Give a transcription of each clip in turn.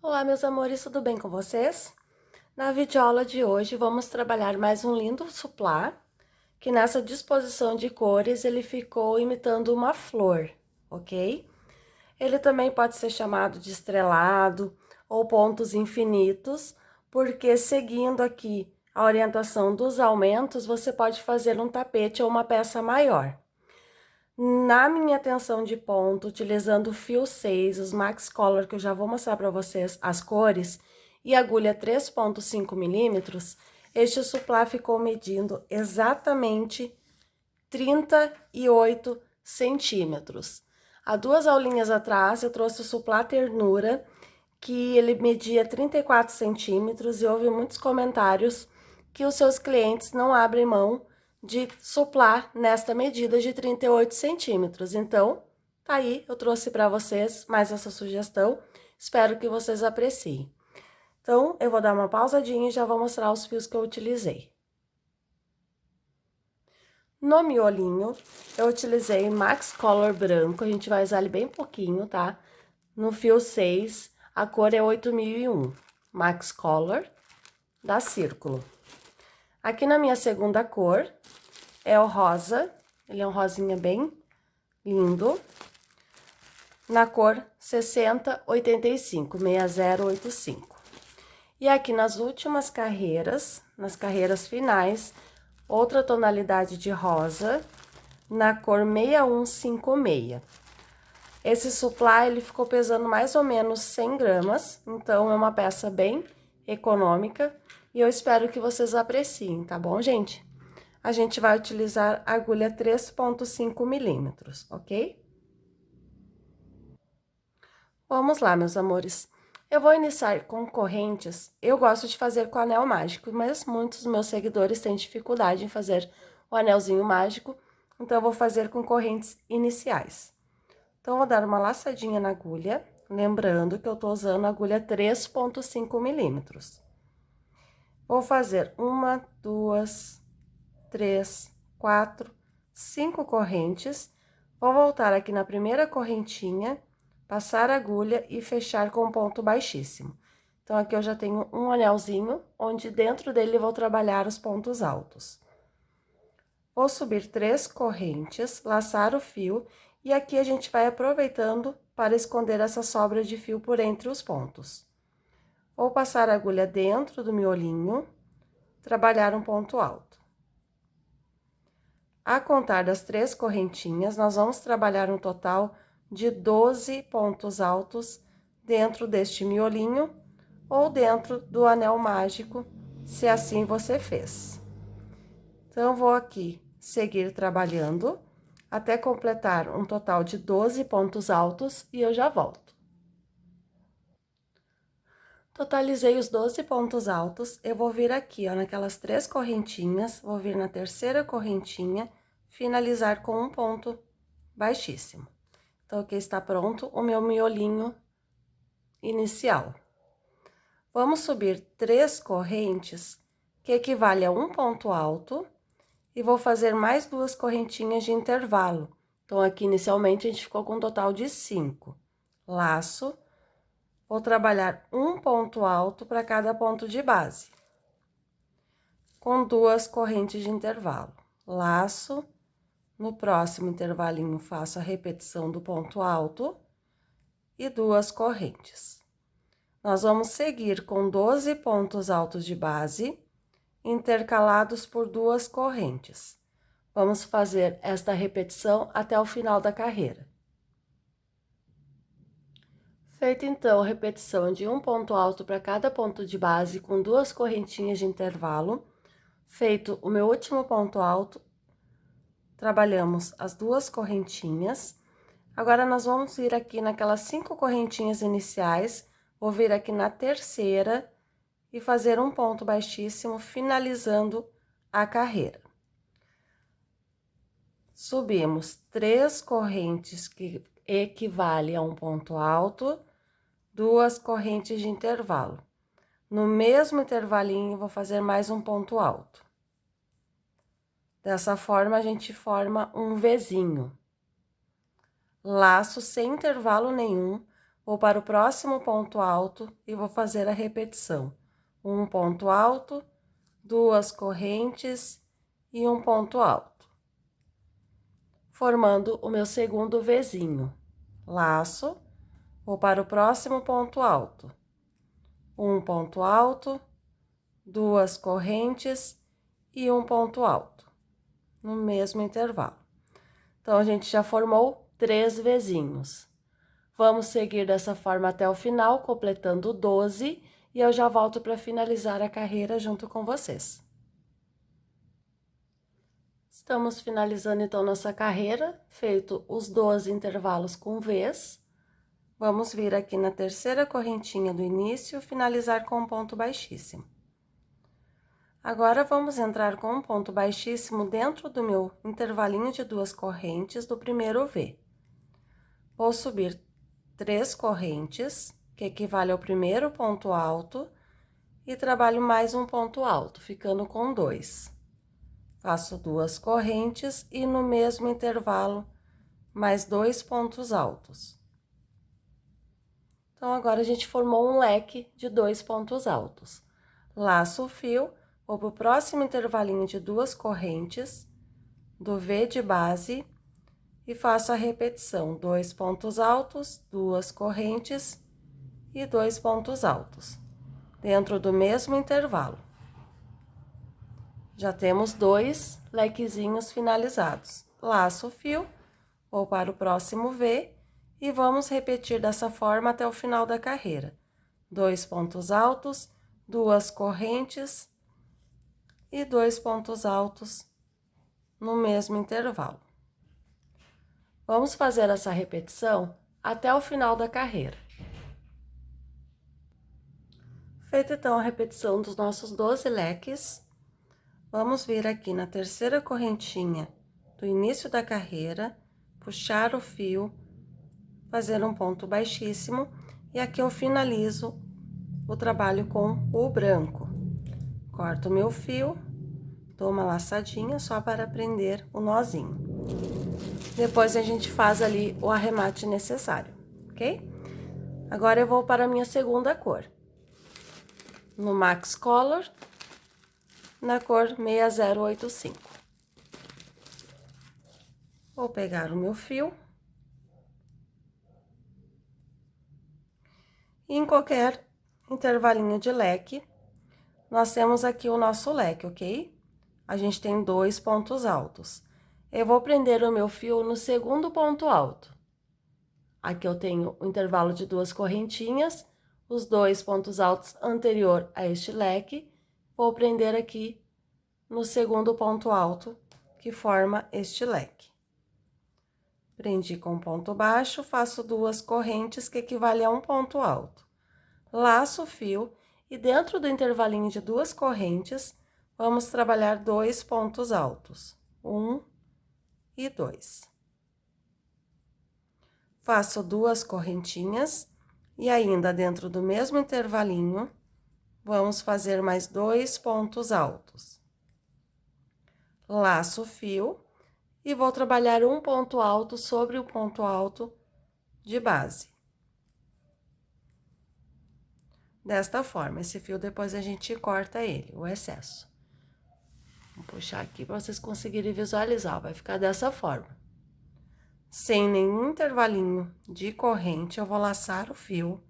Olá, meus amores, tudo bem com vocês? Na videoaula de hoje, vamos trabalhar mais um lindo suplá, que nessa disposição de cores, ele ficou imitando uma flor, ok? Ele também pode ser chamado de estrelado ou pontos infinitos, porque seguindo aqui a orientação dos aumentos, você pode fazer um tapete ou uma peça maior. Na minha tensão de ponto, utilizando o fio 6, os Max Color, que eu já vou mostrar para vocês as cores, e agulha 3,5 milímetros, este suplá ficou medindo exatamente 38 centímetros. Há duas aulinhas atrás, eu trouxe o suplá Ternura, que ele media 34 centímetros, e houve muitos comentários que os seus clientes não abrem mão de suplar nesta medida de 38 centímetros. Então, tá aí, eu trouxe para vocês mais essa sugestão, espero que vocês apreciem. Então, eu vou dar uma pausadinha e já vou mostrar os fios que eu utilizei. No miolinho, eu utilizei Max Color branco, a gente vai usar ele bem pouquinho, tá? No fio 6, a cor é 8001, Max Color, da Círculo. Aqui na minha segunda cor, é o rosa, ele é um rosinha bem lindo, na cor 6085, 6085. E aqui nas últimas carreiras, nas carreiras finais, outra tonalidade de rosa, na cor 6156. Esse suplá, ele ficou pesando mais ou menos 100 gramas, então é uma peça bem econômica e eu espero que vocês apreciem, tá bom, gente? A gente vai utilizar a agulha 3,5 milímetros, ok? Vamos lá, meus amores. Eu vou iniciar com correntes. Eu gosto de fazer com anel mágico, mas muitos dos meus seguidores têm dificuldade em fazer o anelzinho mágico, então eu vou fazer com correntes iniciais. Então, eu vou dar uma laçadinha na agulha, lembrando que eu tô usando a agulha 3,5 milímetros. Vou fazer uma, duas, três, quatro, 5 correntes. Vou voltar aqui na primeira correntinha, passar a agulha e fechar com um ponto baixíssimo. Então, aqui eu já tenho um anelzinho, onde dentro dele eu vou trabalhar os pontos altos. Vou subir 3 correntes, laçar o fio, e aqui a gente vai aproveitando para esconder essa sobra de fio por entre os pontos. Vou passar a agulha dentro do miolinho, trabalhar um ponto alto. A contar das 3 correntinhas, nós vamos trabalhar um total de 12 pontos altos dentro deste miolinho ou dentro do anel mágico, se assim você fez. Então, vou aqui seguir trabalhando até completar um total de 12 pontos altos e eu já volto. Totalizei os 12 pontos altos, eu vou vir aqui, ó, naquelas 3 correntinhas, vou vir na terceira correntinha, finalizar com um ponto baixíssimo. Então, aqui está pronto o meu miolinho inicial. Vamos subir 3 correntes, que equivale a um ponto alto, e vou fazer mais 2 correntinhas de intervalo. Então, aqui inicialmente a gente ficou com um total de 5. Laço, vou trabalhar um ponto alto para cada ponto de base, com 2 correntes de intervalo. Laço, no próximo intervalinho faço a repetição do ponto alto e 2 correntes. Nós vamos seguir com 12 pontos altos de base, intercalados por 2 correntes. Vamos fazer esta repetição até o final da carreira. Feita, então, a repetição de um ponto alto para cada ponto de base, com 2 correntinhas de intervalo, feito o meu último ponto alto, trabalhamos as 2 correntinhas. Agora, nós vamos vir aqui naquelas 5 correntinhas iniciais, vou vir aqui na terceira e fazer um ponto baixíssimo, finalizando a carreira. Subimos 3 correntes que equivale a um ponto alto, 2 correntes de intervalo. No mesmo intervalinho, vou fazer mais um ponto alto. Dessa forma, a gente forma um Vzinho. Laço sem intervalo nenhum, vou para o próximo ponto alto e vou fazer a repetição. Um ponto alto, duas correntes e um ponto alto, formando o meu segundo Vzinho. Laço, vou para o próximo ponto alto. Um ponto alto, duas correntes e um ponto alto, no mesmo intervalo. Então, a gente já formou 3 Vzinhos. Vamos seguir dessa forma até o final, completando 12, e eu já volto para finalizar a carreira junto com vocês. Estamos finalizando, então, nossa carreira, feito os 12 intervalos com Vs. Vamos vir aqui na terceira correntinha do início, finalizar com um ponto baixíssimo. Agora, vamos entrar com um ponto baixíssimo dentro do meu intervalinho de 2 correntes do primeiro V. Vou subir 3 correntes, que equivale ao primeiro ponto alto, e trabalho mais um ponto alto, ficando com 2. Faço 2 correntes e no mesmo intervalo, mais 2 pontos altos. Então, agora a gente formou um leque de 2 pontos altos. Laço o fio, vou para o próximo intervalinho de 2 correntes, do V de base, e faço a repetição, 2 pontos altos, 2 correntes e 2 pontos altos, dentro do mesmo intervalo. Já temos 2 lequezinhos finalizados. Laço o fio, vou para o próximo V e vamos repetir dessa forma até o final da carreira. 2 pontos altos, 2 correntes e 2 pontos altos no mesmo intervalo. Vamos fazer essa repetição até o final da carreira. Feita então a repetição dos nossos 12 leques, vamos vir aqui na terceira correntinha do início da carreira, puxar o fio, fazer um ponto baixíssimo, e aqui eu finalizo o trabalho com o branco. Corto o meu fio, dou uma laçadinha só para prender o nozinho. Depois a gente faz ali o arremate necessário, ok? Agora eu vou para a minha segunda cor. No Max Color, na cor 6085. Vou pegar o meu fio. E em qualquer intervalinho de leque, nós temos aqui o nosso leque, ok? A gente tem 2 pontos altos. Eu vou prender o meu fio no segundo ponto alto. Aqui eu tenho o intervalo de 2 correntinhas, os 2 pontos altos anterior a este leque, vou prender aqui no segundo ponto alto, que forma este leque. Prendi com ponto baixo, faço 2 correntes, que equivale a um ponto alto. Laço o fio e dentro do intervalinho de 2 correntes, vamos trabalhar 2 pontos altos, 1 e 2. Faço 2 correntinhas e ainda dentro do mesmo intervalinho, vamos fazer mais 2 pontos altos. Laço o fio e vou trabalhar um ponto alto sobre o ponto alto de base. Desta forma, esse fio depois a gente corta ele, o excesso. Vou puxar aqui para vocês conseguirem visualizar, vai ficar dessa forma. Sem nenhum intervalinho de corrente, eu vou laçar o fio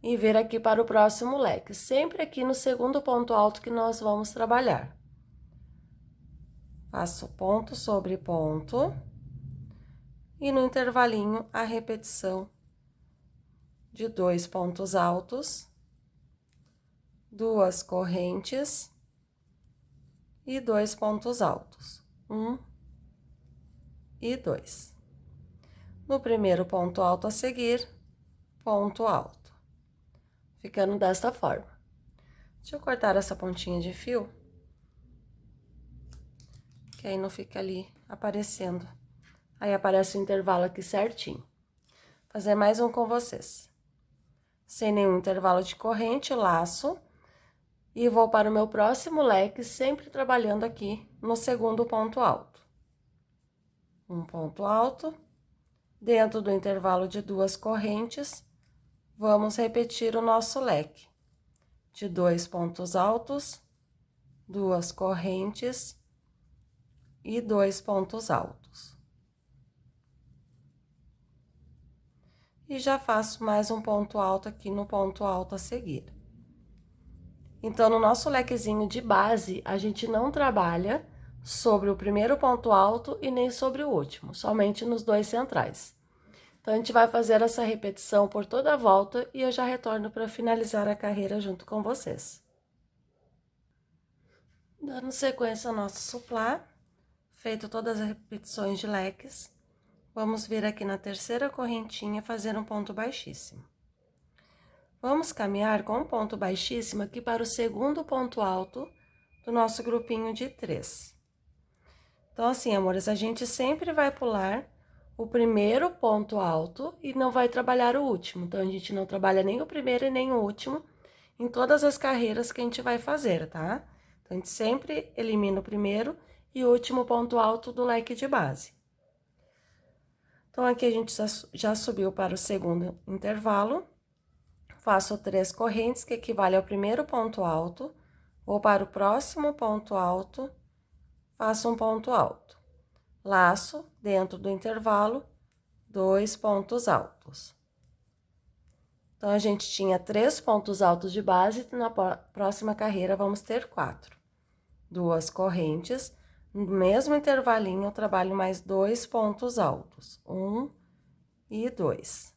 e vir aqui para o próximo leque, sempre aqui no segundo ponto alto que nós vamos trabalhar. Faço ponto sobre ponto e no intervalinho a repetição de 2 pontos altos, 2 correntes e 2 pontos altos, 1 e 2. No primeiro ponto alto a seguir, ponto alto, ficando desta forma. Deixa eu cortar essa pontinha de fio, que aí não fica ali aparecendo. Aí aparece o intervalo aqui certinho. Fazer mais um com vocês. Sem nenhum intervalo de corrente, laço. E vou para o meu próximo leque, sempre trabalhando aqui no segundo ponto alto. Um ponto alto, Dentro do intervalo de 2 correntes, vamos repetir o nosso leque de 2 pontos altos, 2 correntes e 2 pontos altos. E já faço mais um ponto alto aqui no ponto alto a seguir. Então, no nosso lequezinho de base, a gente não trabalha sobre o primeiro ponto alto e nem sobre o último, somente nos 2 centrais. Então, a gente vai fazer essa repetição por toda a volta e eu já retorno para finalizar a carreira junto com vocês. Dando sequência ao nosso suplá, feito todas as repetições de leques, vamos vir aqui na terceira correntinha fazer um ponto baixíssimo. Vamos caminhar com um ponto baixíssimo aqui para o segundo ponto alto do nosso grupinho de 3. Então, assim, amores, a gente sempre vai pular o primeiro ponto alto e não vai trabalhar o último. Então, a gente não trabalha nem o primeiro e nem o último em todas as carreiras que a gente vai fazer, tá? Então, a gente sempre elimina o primeiro e o último ponto alto do leque de base. Então, aqui a gente já subiu para o segundo intervalo. Faço 3 correntes, que equivale ao primeiro ponto alto. Vou para o próximo ponto alto, faço um ponto alto. Laço, dentro do intervalo, 2 pontos altos. Então, a gente tinha 3 pontos altos de base, na próxima carreira vamos ter 4. 2 correntes, no mesmo intervalinho eu trabalho mais 2 pontos altos, 1 e 2.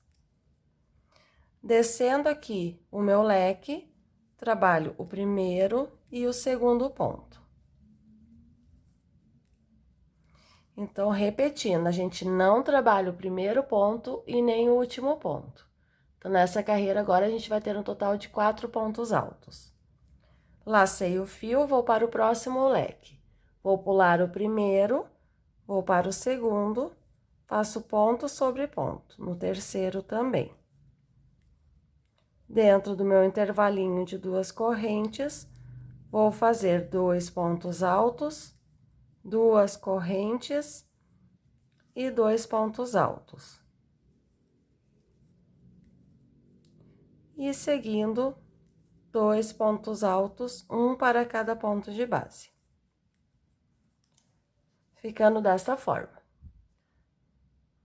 Descendo aqui o meu leque, trabalho o primeiro e o segundo ponto. Então, repetindo, a gente não trabalha o primeiro ponto e nem o último ponto. Então, nessa carreira agora, a gente vai ter um total de 4 pontos altos. Lacei o fio, vou para o próximo leque. Vou pular o primeiro, vou para o segundo, faço ponto sobre ponto, no terceiro também. Dentro do meu intervalinho de 2 correntes, vou fazer 2 pontos altos, 2 correntes e 2 pontos altos. E seguindo, 2 pontos altos, um para cada ponto de base. Ficando desta forma.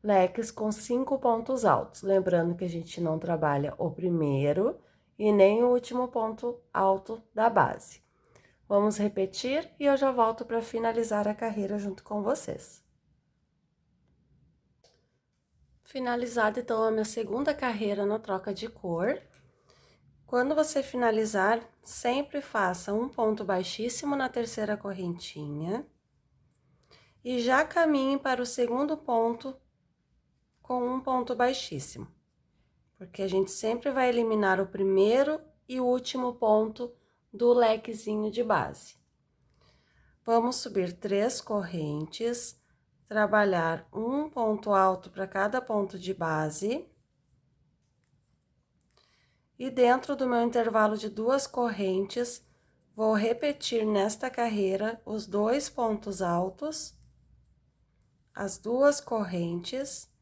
Leques com 5 pontos altos, lembrando que a gente não trabalha o primeiro e nem o último ponto alto da base. Vamos repetir e eu já volto para finalizar a carreira junto com vocês. Finalizada, então, a minha segunda carreira na troca de cor. Quando você finalizar, sempre faça um ponto baixíssimo na terceira correntinha e já caminhe para o segundo ponto com um ponto baixíssimo, porque a gente sempre vai eliminar o primeiro e o último ponto do lequezinho de base. Vamos subir 3 correntes, trabalhar um ponto alto para cada ponto de base. E dentro do meu intervalo de 2 correntes, vou repetir nesta carreira os 2 pontos altos, as 2 correntes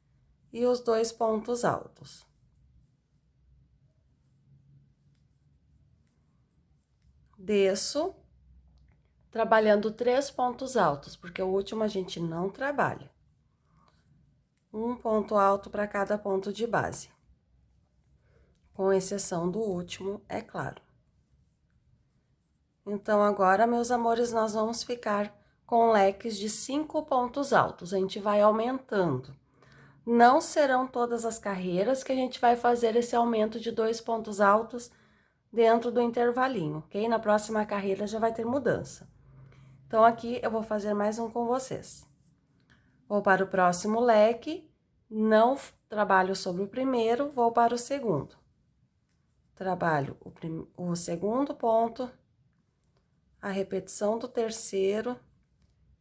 e os 2 pontos altos. Desço, trabalhando 3 pontos altos, porque o último a gente não trabalha. Um ponto alto para cada ponto de base, com exceção do último, é claro. Então, agora, meus amores, nós vamos ficar com leques de 5 pontos altos, a gente vai aumentando. Não serão todas as carreiras que a gente vai fazer esse aumento de 2 pontos altos dentro do intervalinho, ok? Na próxima carreira já vai ter mudança. Então, aqui eu vou fazer mais um com vocês. Vou para o próximo leque, não trabalho sobre o primeiro, vou para o segundo. Trabalho o segundo ponto, a repetição do terceiro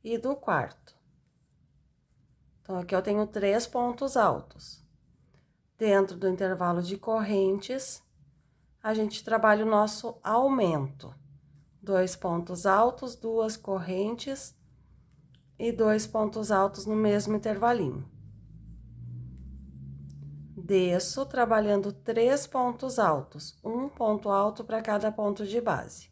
e do quarto. Então, aqui eu tenho 3 pontos altos. Dentro do intervalo de correntes, a gente trabalha o nosso aumento. 2 pontos altos, 2 correntes e 2 pontos altos no mesmo intervalinho. Desço trabalhando 3 pontos altos, um ponto alto para cada ponto de base.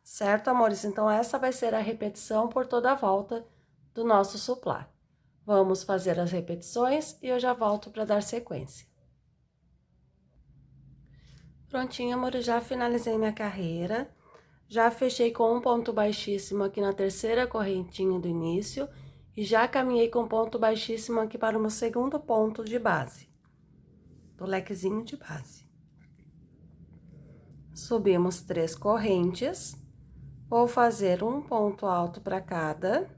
Certo, amores? Então, essa vai ser a repetição por toda a volta do nosso suplá. Vamos fazer as repetições e eu já volto para dar sequência. Prontinho, amores, já finalizei minha carreira. Já fechei com um ponto baixíssimo aqui na terceira correntinha do início e já caminhei com ponto baixíssimo aqui para o meu segundo ponto de base, do lequezinho de base. Subimos 3 correntes, vou fazer um ponto alto para cada.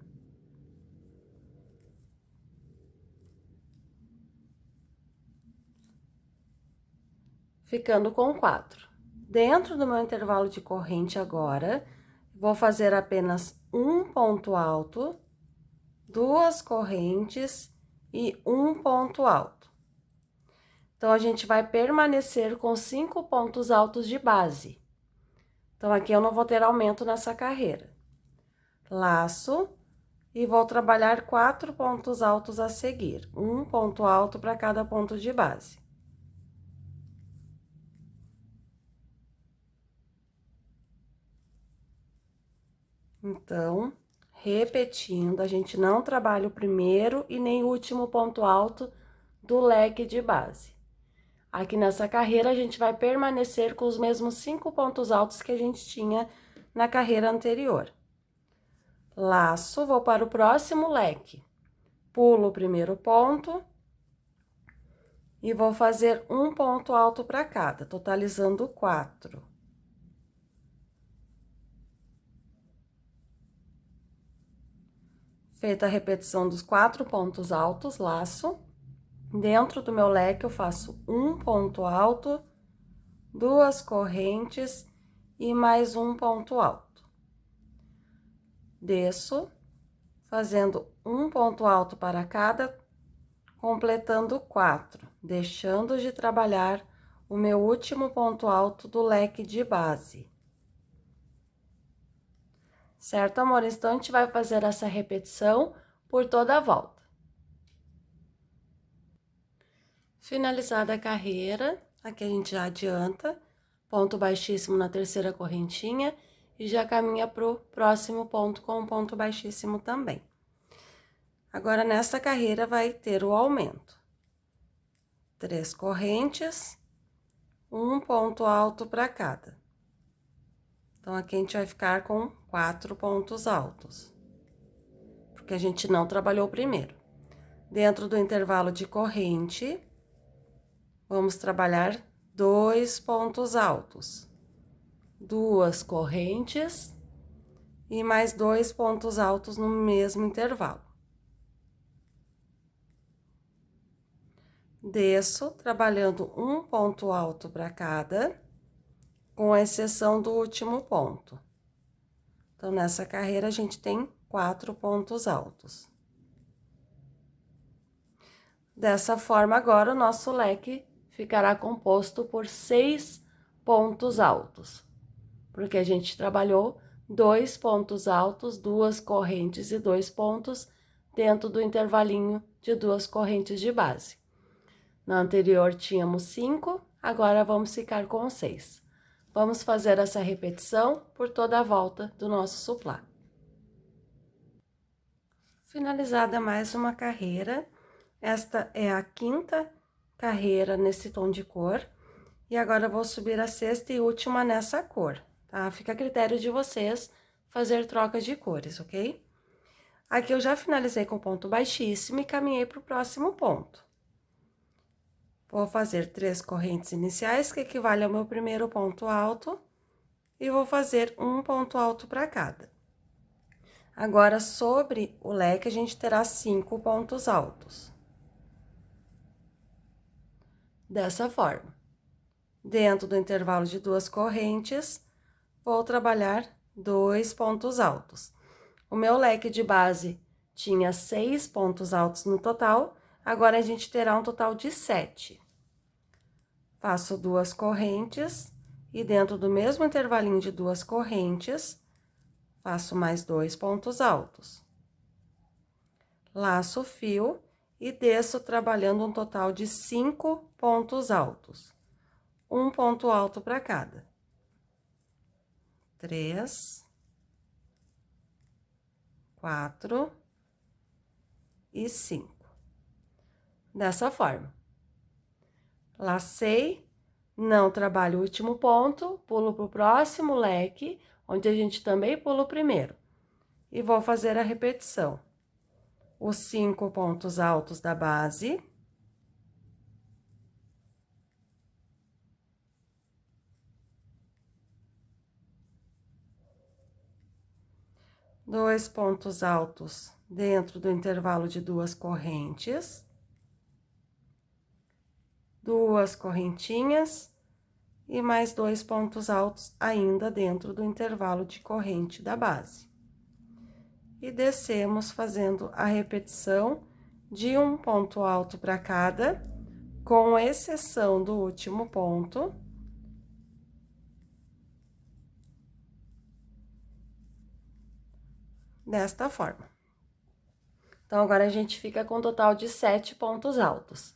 Ficando com 4. Dentro do meu intervalo de corrente agora, vou fazer apenas um ponto alto, 2 correntes e um ponto alto. Então, a gente vai permanecer com 5 pontos altos de base. Então, aqui eu não vou ter aumento nessa carreira. Laço e vou trabalhar 4 pontos altos a seguir, um ponto alto para cada ponto de base. Então, repetindo, a gente não trabalha o primeiro e nem o último ponto alto do leque de base. Aqui nessa carreira, a gente vai permanecer com os mesmos 5 pontos altos que a gente tinha na carreira anterior. Laço, vou para o próximo leque. Pulo o primeiro ponto e vou fazer um ponto alto para cada, totalizando 4. Feita a repetição dos 4 pontos altos, laço. Dentro do meu leque, eu faço um ponto alto, 2 correntes e mais um ponto alto. Desço, fazendo um ponto alto para cada, completando 4, deixando de trabalhar o meu último ponto alto do leque de base. Certo, amores? Então, a gente vai fazer essa repetição por toda a volta. Finalizada a carreira, aqui a gente já adianta, ponto baixíssimo na terceira correntinha e já caminha para o próximo ponto com ponto baixíssimo também. Agora, nessa carreira, vai ter o aumento. 3 correntes, um ponto alto para cada. Então, aqui a gente vai ficar com 4 pontos altos, porque a gente não trabalhou o primeiro. Dentro do intervalo de corrente, vamos trabalhar 2 pontos altos, 2 correntes e mais 2 pontos altos no mesmo intervalo. Desço, trabalhando um ponto alto para cada, com exceção do último ponto. Então, nessa carreira, a gente tem 4 pontos altos. Dessa forma, agora, o nosso leque ficará composto por 6 pontos altos, porque a gente trabalhou 2 pontos altos, 2 correntes e 2 pontos dentro do intervalinho de 2 correntes de base. Na anterior, tínhamos 5, agora vamos ficar com 6. Vamos fazer essa repetição por toda a volta do nosso suplá. Finalizada mais uma carreira, esta é a 5ª carreira nesse tom de cor, e agora eu vou subir a 6ª e última nessa cor, tá? Fica a critério de vocês fazer trocas de cores, ok? Aqui eu já finalizei com ponto baixíssimo e caminhei para o próximo ponto. Vou fazer 3 correntes iniciais, que equivale ao meu primeiro ponto alto, e vou fazer um ponto alto para cada. Agora, sobre o leque, a gente terá 5 pontos altos. Dessa forma. Dentro do intervalo de 2 correntes, vou trabalhar 2 pontos altos. O meu leque de base tinha 6 pontos altos no total, agora a gente terá um total de 7. Faço 2 correntes e dentro do mesmo intervalinho de 2 correntes, faço mais 2 pontos altos. laço o fio e desço trabalhando um total de 5 pontos altos. Um ponto alto para cada. 3, 4 e 5. Dessa forma. Lacei, não trabalho o último ponto, pulo pro próximo leque, onde a gente também pula o primeiro. E vou fazer a repetição. Os 5 pontos altos da base. Dois pontos altos dentro do intervalo de 2 correntes. 2 correntinhas e mais 2 pontos altos ainda dentro do intervalo de corrente da base. E descemos fazendo a repetição de um ponto alto para cada, com exceção do último ponto. Desta forma. Então, agora a gente fica com um total de 7 pontos altos.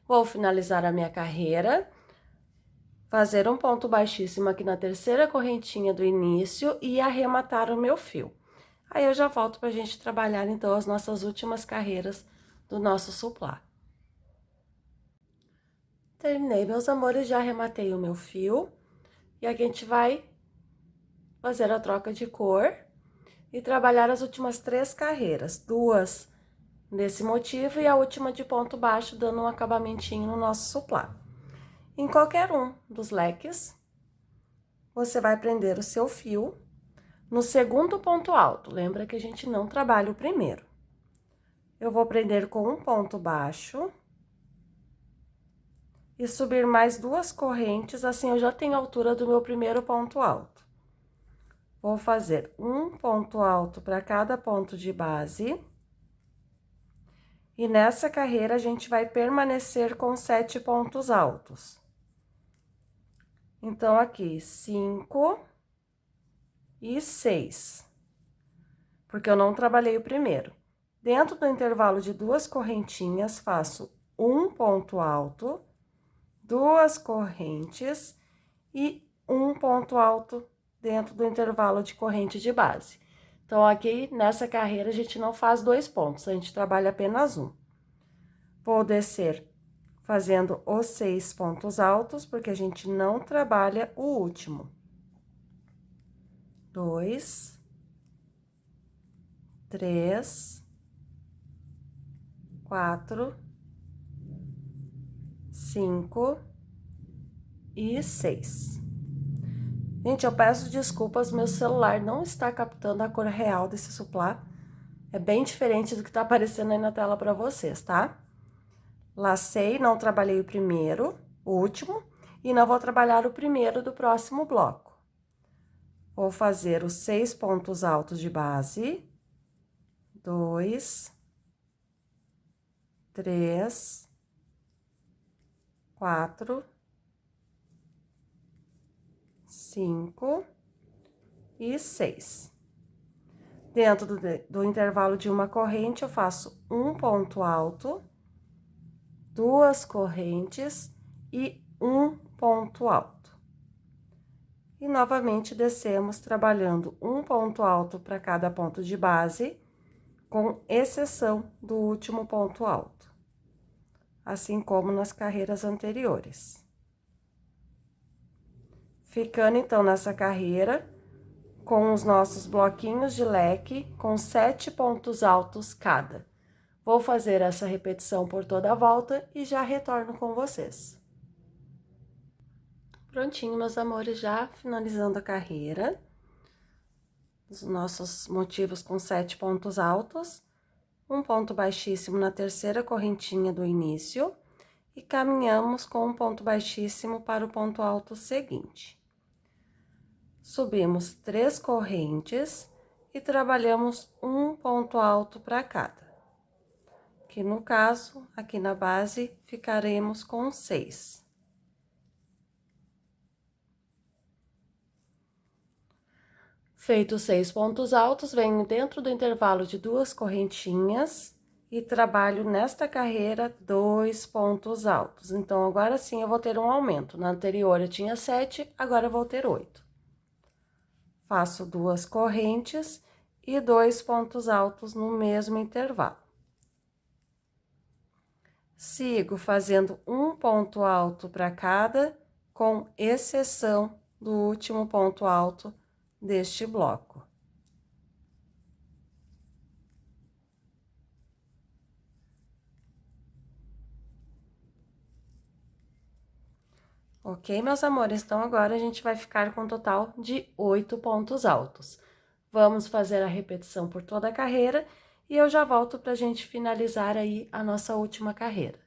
Vou finalizar a minha carreira, fazer um ponto baixíssimo aqui na terceira correntinha do início e arrematar o meu fio. Aí, eu já volto pra gente trabalhar, então, as nossas últimas carreiras do nosso suplá. Terminei, meus amores, já arrematei o meu fio. E aqui a gente vai fazer a troca de cor e trabalhar as últimas 3 carreiras. 2 desse motivo e a última de ponto baixo, dando um acabamentinho no nosso suplá. Em qualquer um dos leques, você vai prender o seu fio no segundo ponto alto. Lembra que a gente não trabalha o primeiro. Eu vou prender com um ponto baixo e subir mais 2 correntes, assim eu já tenho a altura do meu primeiro ponto alto. Vou fazer um ponto alto para cada ponto de base. E nessa carreira, a gente vai permanecer com 7 pontos altos. Então, aqui, 5 e 6. Porque eu não trabalhei o primeiro. Dentro do intervalo de 2 correntinhas, faço um ponto alto, 2 correntes e um ponto alto dentro do intervalo de corrente de base. Então, aqui, nessa carreira, a gente não faz 2 pontos, a gente trabalha apenas um. Vou descer fazendo os 6 pontos altos, porque a gente não trabalha o último. 2, 3, 4, 5 e 6. Gente, eu peço desculpas, meu celular não está captando a cor real desse suplá. É bem diferente do que tá aparecendo aí na tela para vocês, tá? Lacei, não trabalhei o primeiro, o último, e não vou trabalhar o primeiro do próximo bloco. Vou fazer os 6 pontos altos de base. 2, 3, 4, 5 e 6. Dentro do intervalo de uma corrente, eu faço um ponto alto, 2 correntes e um ponto alto. E novamente descemos trabalhando um ponto alto para cada ponto de base, com exceção do último ponto alto, assim como nas carreiras anteriores. Ficando então nessa carreira com os nossos bloquinhos de leque com 7 pontos altos cada. Vou fazer essa repetição por toda a volta e já retorno com vocês. Prontinho, meus amores, já finalizando a carreira. Os nossos motivos com 7 pontos altos, um ponto baixíssimo na terceira correntinha do início e caminhamos com um ponto baixíssimo para o ponto alto seguinte. Subimos 3 correntes e trabalhamos um ponto alto para cada. Que no caso, aqui na base, ficaremos com 6. Feitos 6 pontos altos, venho dentro do intervalo de 2 correntinhas e trabalho nesta carreira 2 pontos altos. Então, agora sim eu vou ter um aumento. Na anterior eu tinha 7, agora eu vou ter 8. Faço 2 correntes e 2 pontos altos no mesmo intervalo. Sigo fazendo um ponto alto para cada, com exceção do último ponto alto deste bloco. Ok, meus amores? Então, agora a gente vai ficar com um total de 8 pontos altos. Vamos fazer a repetição por toda a carreira e eu já volto para a gente finalizar aí a nossa última carreira.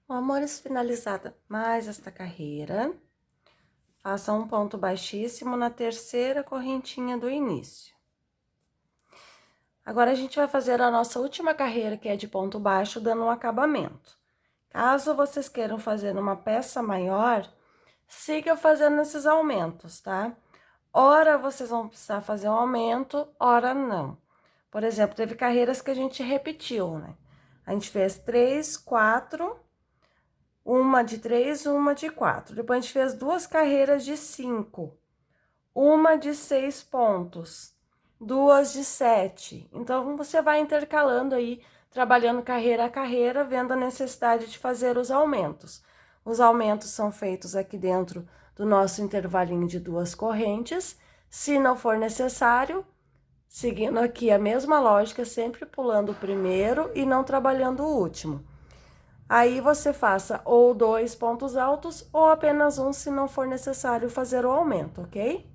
Bom, amores, finalizada mais esta carreira, faça um ponto baixíssimo na terceira correntinha do início. Agora, a gente vai fazer a nossa última carreira, que é de ponto baixo, dando um acabamento. Caso vocês queiram fazer uma peça maior, siga fazendo esses aumentos, tá? Ora vocês vão precisar fazer um aumento, ora não. Por exemplo, teve carreiras que a gente repetiu, né? A gente fez 3, 4, uma de 3, uma de 4. Depois a gente fez 2 carreiras de 5, uma de 6 pontos, 2 de 7. Então, você vai intercalando aí, trabalhando carreira a carreira, vendo a necessidade de fazer os aumentos. Os aumentos são feitos aqui dentro do nosso intervalinho de 2 correntes. Se não for necessário, seguindo aqui a mesma lógica, sempre pulando o primeiro e não trabalhando o último. Aí, você faça ou 2 pontos altos ou apenas um, se não for necessário fazer o aumento, ok?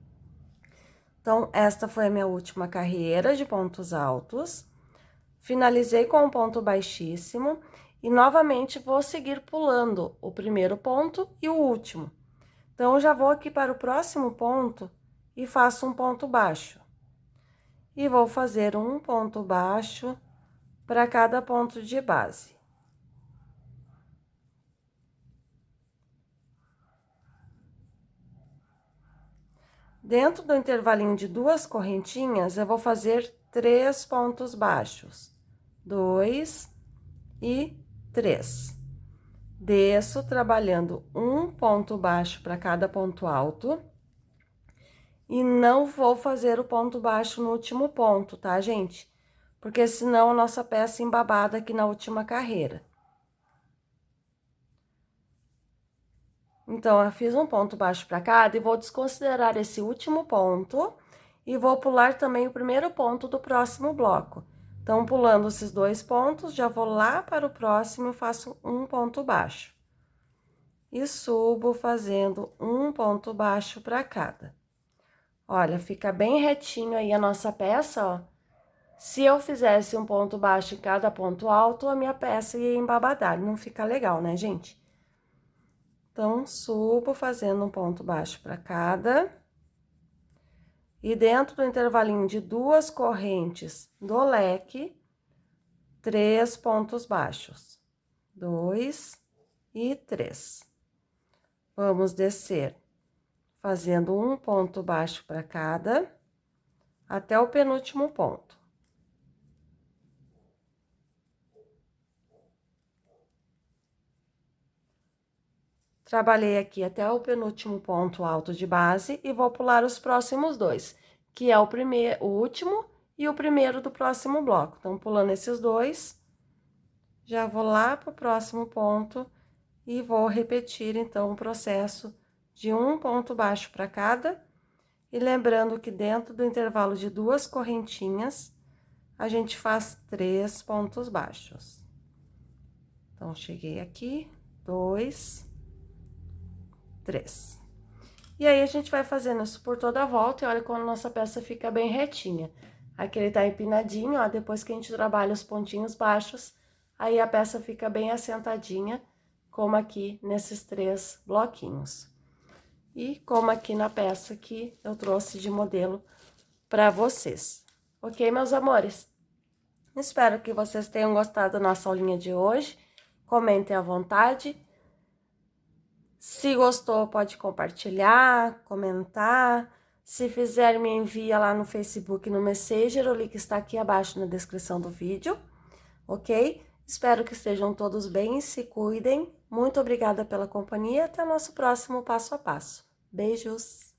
Então, esta foi a minha última carreira de pontos altos. Finalizei com um ponto baixíssimo e novamente vou seguir pulando o primeiro ponto e o último. Então, eu já vou aqui para o próximo ponto e faço um ponto baixo. E vou fazer um ponto baixo para cada ponto de base. Dentro do intervalinho de 2 correntinhas, eu vou fazer 3 pontos baixos. 2 e 3. Desço trabalhando um ponto baixo para cada ponto alto. E não vou fazer o ponto baixo no último ponto, tá, gente? Porque senão a nossa peça embabada aqui na última carreira. Então, eu fiz um ponto baixo para cada e vou desconsiderar esse último ponto e vou pular também o primeiro ponto do próximo bloco. Então, pulando esses 2 pontos, já vou lá para o próximo e faço um ponto baixo. E subo fazendo um ponto baixo para cada. Olha, fica bem retinho aí a nossa peça, ó. Se eu fizesse um ponto baixo em cada ponto alto, a minha peça ia embabadar, não fica legal, né, gente? Então, subo fazendo um ponto baixo para cada. E dentro do intervalinho de 2 correntes do leque, 3 pontos baixos. 2 e 3. Vamos descer fazendo um ponto baixo para cada, até o penúltimo ponto. Trabalhei aqui até o penúltimo ponto alto de base e vou pular os próximos 2, que é o último e o primeiro do próximo bloco. Então, pulando esses 2, já vou lá para o próximo ponto e vou repetir, então, o processo de um ponto baixo para cada. E lembrando que dentro do intervalo de 2 correntinhas, a gente faz 3 pontos baixos. Então, cheguei aqui, 2, 3. E aí, a gente vai fazendo isso por toda a volta e olha como a nossa peça fica bem retinha. Aqui ele tá empinadinho, ó, depois que a gente trabalha os pontinhos baixos, aí a peça fica bem assentadinha, como aqui nesses 3 bloquinhos. E como aqui na peça que eu trouxe de modelo para vocês. Ok, meus amores? Espero que vocês tenham gostado da nossa aulinha de hoje. Comentem à vontade. Se gostou, pode compartilhar, comentar. Se fizer, me envia lá no Facebook, no Messenger, o link está aqui abaixo na descrição do vídeo, ok? Espero que estejam todos bem, se cuidem. Muito obrigada pela companhia, até o nosso próximo passo a passo. Beijos!